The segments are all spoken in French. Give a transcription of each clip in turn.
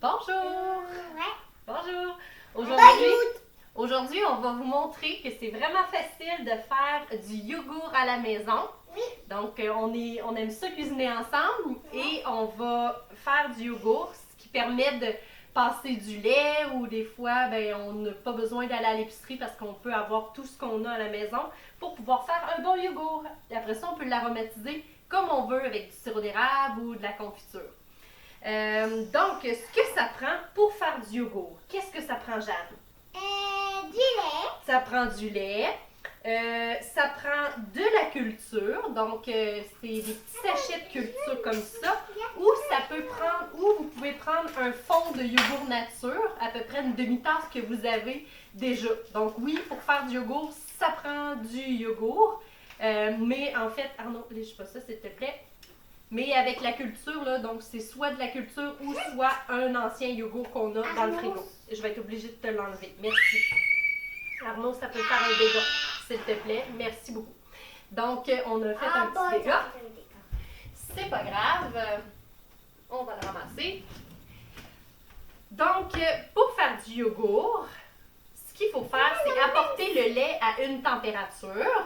Bonjour! Ouais. Bonjour! Bonjour. Aujourd'hui, on va vous montrer que c'est vraiment facile de faire du yogourt à la maison. Oui. Donc, on aime ça cuisiner ensemble et on va faire du yogourt, ce qui permet de passer du lait ou des fois, ben, on n'a pas besoin d'aller à l'épicerie parce qu'on peut avoir tout ce qu'on a à la maison pour pouvoir faire un bon yogourt. Et après ça, on peut l'aromatiser comme on veut avec du sirop d'érable ou de la confiture. Donc, ce que ça prend pour faire du yogourt, qu'est-ce que ça prend, Jeanne? Du lait. Ça prend du lait, ça prend de la culture, donc c'est des petits sachets de culture comme ça, ou ça peut prendre, ou vous pouvez prendre un fond de yogourt nature, à peu près une demi-tasse que vous avez déjà. Donc oui, pour faire du yogourt, ça prend du yogourt, mais en fait, Arnaud, lèche pas ça s'il te plaît. Mais avec la culture, là, donc c'est soit de la culture ou soit un ancien yogourt qu'on a dans le frigo. Je vais être obligée de te l'enlever. Merci. Arnaud, ça peut faire un dégât, s'il te plaît. Merci beaucoup. Donc, on a fait un petit dégât. C'est pas grave. On va le ramasser. Donc, pour faire du yogourt, ce qu'il faut faire, c'est apporter le lait à une température.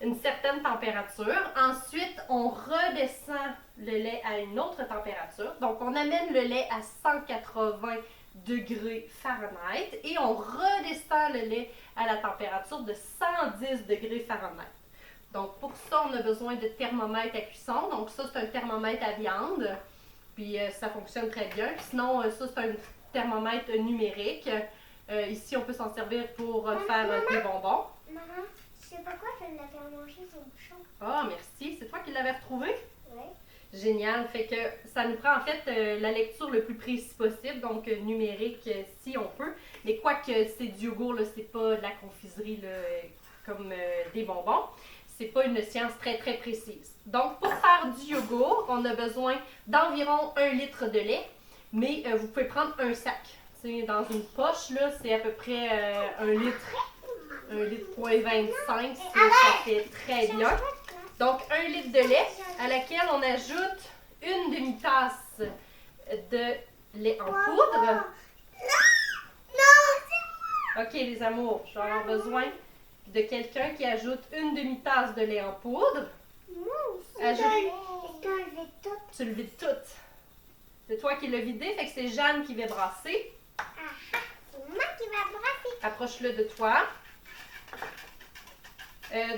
Une certaine température. Ensuite, on redescend le lait à une autre température. Donc, on amène le lait à 180 degrés Fahrenheit et on redescend le lait à la température de 110 degrés Fahrenheit. Donc, pour ça, on a besoin de thermomètre à cuisson. Donc, ça, c'est un thermomètre à viande. Puis, ça fonctionne très bien. Puis, sinon, ça, c'est un thermomètre numérique. Ici, on peut s'en servir pour faire des bonbons. Maman, je sais pas quoi, je viens de la faire manger son bouchon. Ah, merci. C'est toi qui l'avais retrouvé? Oui. Génial. Fait que ça nous prend en fait la lecture le plus précis possible, donc numérique si on peut. Mais quoique c'est du yogourt, là, c'est pas de la confiserie là, comme des bonbons. C'est pas une science très très précise. Donc pour faire du yogourt, on a besoin d'environ 1 litre de lait, mais vous pouvez prendre un sac. T'sais, dans une poche, là, c'est à peu près 1 litre. 1 litre point 25, ça fait très bien. Donc, 1 litre de lait à laquelle on ajoute une demi-tasse de lait en poudre. Non, c'est moi. OK, les amours, je vais avoir besoin de quelqu'un qui ajoute une demi-tasse de lait en poudre. Ajoute. Est-ce qu'on le fait tout? Tu le vides tout. C'est toi qui l'as vidé, fait que c'est Jeanne qui va brasser. C'est moi qui va brasser. Approche-le de toi.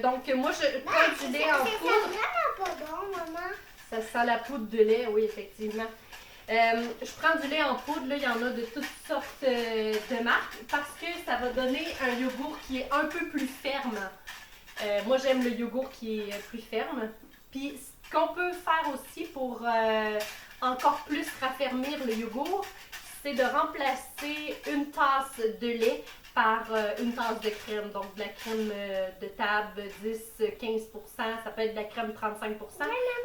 Donc, moi, je prends du lait en C'est poudre. vraiment pas bon, maman. Ça sent la poudre de lait, oui, effectivement. Je prends du lait en poudre, là, il y en a de toutes sortes de marques, parce que ça va donner un yogourt qui est un peu plus ferme. Moi, j'aime le yogourt qui est plus ferme. Puis, ce qu'on peut faire aussi pour encore plus raffermir le yogourt, c'est de remplacer une tasse de lait par une tasse de crème. Donc, de la crème de table, 10-15%, ça peut être de la crème 35%.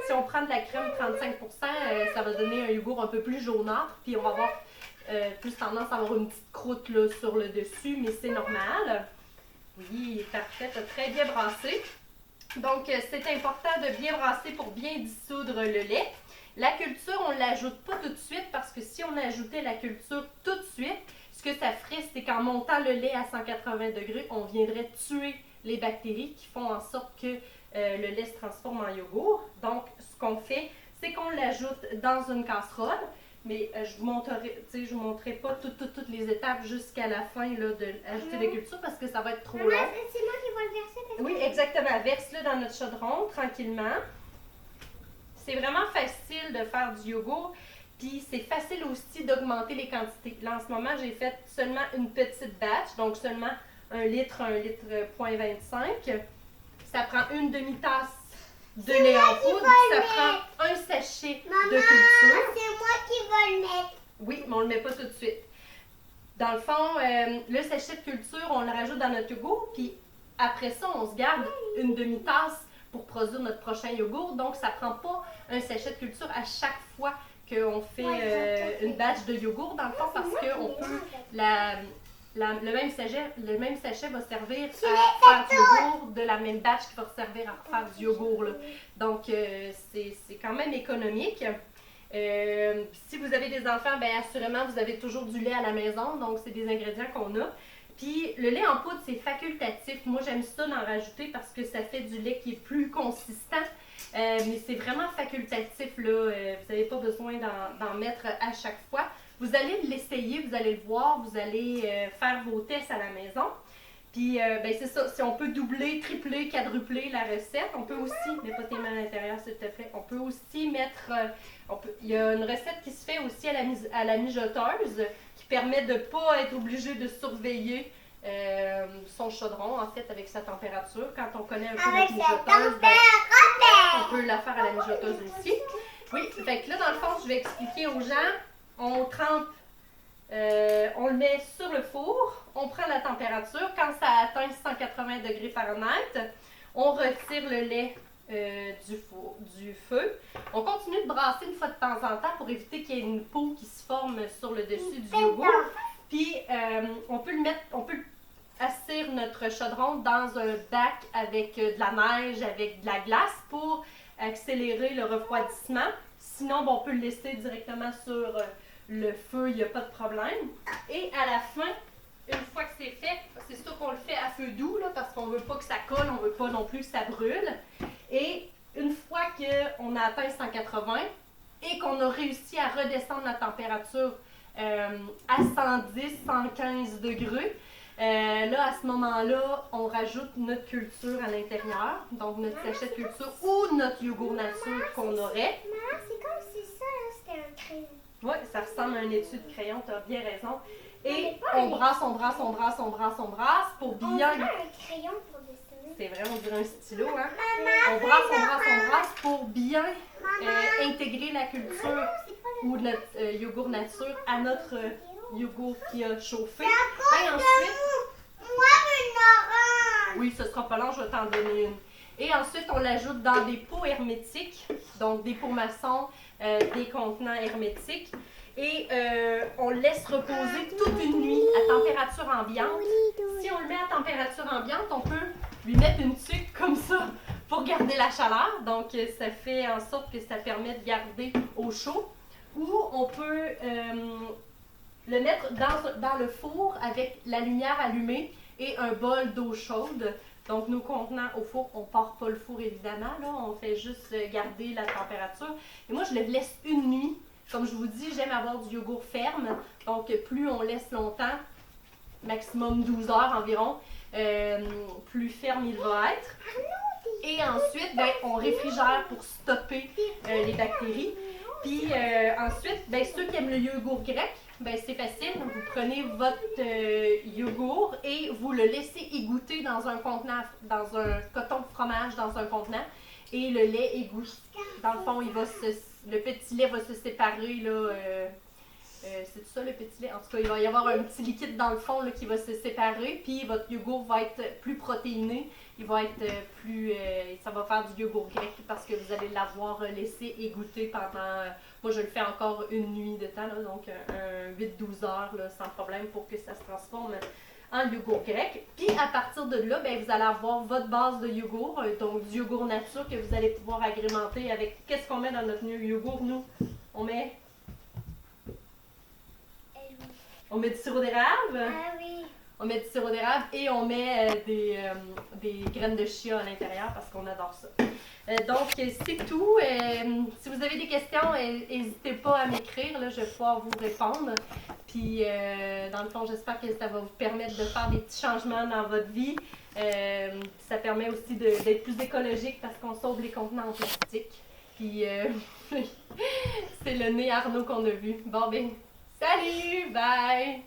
Si on prend de la crème 35%, ça va donner un yogourt un peu plus jaunâtre, puis on va avoir plus tendance à avoir une petite croûte là, sur le dessus, mais c'est normal. Oui, parfait, tu as très bien brassé. Donc, c'est important de bien brasser pour bien dissoudre le lait. La culture, on ne l'ajoute pas tout de suite parce que si on ajoutait la culture tout de suite, ce que ça ferait, c'est qu'en montant le lait à 180 degrés, on viendrait tuer les bactéries qui font en sorte que le lait se transforme en yogourt. Donc, ce qu'on fait, c'est qu'on l'ajoute dans une casserole. Mais je vous montrerai pas toutes les étapes jusqu'à la fin là, de ajouter la culture parce que ça va être trop long. Maman, c'est moi qui vais le verser. Oui, exactement. Verse-le dans notre chaudron tranquillement. C'est vraiment facile de faire du yogourt. Puis c'est facile aussi d'augmenter les quantités. Là, en ce moment, j'ai fait seulement une petite batch, donc seulement 1 litre point 25. Ça prend une demi-tasse de lait en poudre. Ça prend un sachet de culture. C'est moi qui vais le mettre. Oui, mais on ne le met pas tout de suite. Dans le fond, le sachet de culture, on le rajoute dans notre yogourt. Puis après ça, on se garde une demi-tasse pour produire notre prochain yogourt. Donc, ça ne prend pas un sachet de culture à chaque fois qu'on fait une batch de yogourt, dans le fond, parce qu'on peut, le même sachet va servir à faire du yogourt de la même batch qui va servir à faire du yogourt. Là. Donc, c'est quand même économique. Si vous avez des enfants, bien assurément, vous avez toujours du lait à la maison, donc c'est des ingrédients qu'on a. Puis le lait en poudre, c'est facultatif. Moi, j'aime ça d'en rajouter parce que ça fait du lait qui est plus consistant. Mais c'est vraiment facultatif, là. Vous n'avez pas besoin d'en mettre à chaque fois. Vous allez l'essayer, vous allez le voir, vous allez faire vos tests à la maison. Puis, ben c'est ça, si on peut doubler, tripler, quadrupler la recette, on peut aussi, mets pas tes mains à l'intérieur s'il te plaît, on peut aussi mettre, il y a une recette qui se fait aussi à la mijoteuse qui permet de ne pas être obligé de surveiller son chaudron, en fait, avec sa température. Quand on connaît un peu Avec notre sa mijoteuse, ben, température. on peut la faire à la mijoteuse aussi. Oui, fait que là, dans le fond, je vais expliquer aux gens, on trempe. On le met sur le four, on prend la température. Quand ça atteint 180 degrés Fahrenheit, on retire le lait du feu. On continue de brasser une fois de temps en temps pour éviter qu'il y ait une peau qui se forme sur le dessus du yogourt. Puis on peut assir notre chaudron dans un bac avec de la neige, avec de la glace pour accélérer le refroidissement. Sinon, on peut le laisser directement sur le feu, il n'y a pas de problème. Et à la fin, une fois que c'est fait, c'est sûr qu'on le fait à feu doux, là, parce qu'on ne veut pas que ça colle, on ne veut pas non plus que ça brûle. Et une fois qu'on a atteint 180 et qu'on a réussi à redescendre la température à 110, 115 degrés, là, à ce moment-là, on rajoute notre culture à l'intérieur, donc notre sachet de culture ou notre yogourt nature qu'on aurait. Maman, c'est comme si ça, là, c'était un crayon. Oui, ça ressemble à un étui de crayon, tu as bien raison. Et Mais pas on brasse pour On bien... dirait un crayon pour dessiner. C'est vrai, on dirait un stylo, hein? Maman, On brasse pour bien Maman. intégrer la culture C'est pas le ou de notre yogourt nature à notre yogourt qui a chauffé. Et Et ensuite... Moi, une orange. Oui, ce sera pas long, je vais t'en donner une. Et ensuite, on l'ajoute dans des pots hermétiques, donc des pots maçons, des contenants hermétiques. Et on le laisse reposer toute une nuit à température ambiante. Si on le met à température ambiante, on peut lui mettre une tuque comme ça pour garder la chaleur. Donc, ça fait en sorte que ça permet de garder au chaud. Ou on peut le mettre dans le four avec la lumière allumée et un bol d'eau chaude. Donc, nos contenants au four, on ne part pas le four évidemment, là, on fait juste garder la température. Et moi, je le laisse une nuit. Comme je vous dis, j'aime avoir du yogourt ferme. Donc, plus on laisse longtemps, maximum 12 heures environ, plus ferme il va être. Et ensuite, ben, on réfrigère pour stopper les bactéries. Puis ensuite, ben, ceux qui aiment le yogourt grec, ben, c'est facile. Vous prenez votre yogourt et vous le laissez égoutter dans un contenant, dans un coton de fromage dans un contenant. Et le lait égoutte. Dans le fond, le petit lait va se séparer. Là, c'est tout ça le petit lait? En tout cas, il va y avoir un petit liquide dans le fond là, qui va se séparer. Puis votre yogourt va être plus protéiné. Il va être plus... ça va faire du yogourt grec parce que vous allez l'avoir laissé égoutter pendant... moi, je le fais encore une nuit de temps, là, donc un 8-12 heures là, sans problème pour que ça se transforme en yogourt grec. Puis à partir de là, ben, vous allez avoir votre base de yogourt, donc du yogourt nature que vous allez pouvoir agrémenter avec... Qu'est-ce qu'on met dans notre yogourt, nous? On met du sirop d'érable. Ah oui. On met du sirop d'érable et on met des graines de chia à l'intérieur parce qu'on adore ça. Donc, c'est tout. Si vous avez des questions, n'hésitez pas à m'écrire. Là, je vais pouvoir vous répondre. Puis, dans le fond, j'espère que ça va vous permettre de faire des petits changements dans votre vie. Ça permet aussi d'être plus écologique parce qu'on sauve les contenants en plastique. Puis, c'est le nez Arnaud qu'on a vu. Bon, ben, salut! Bye!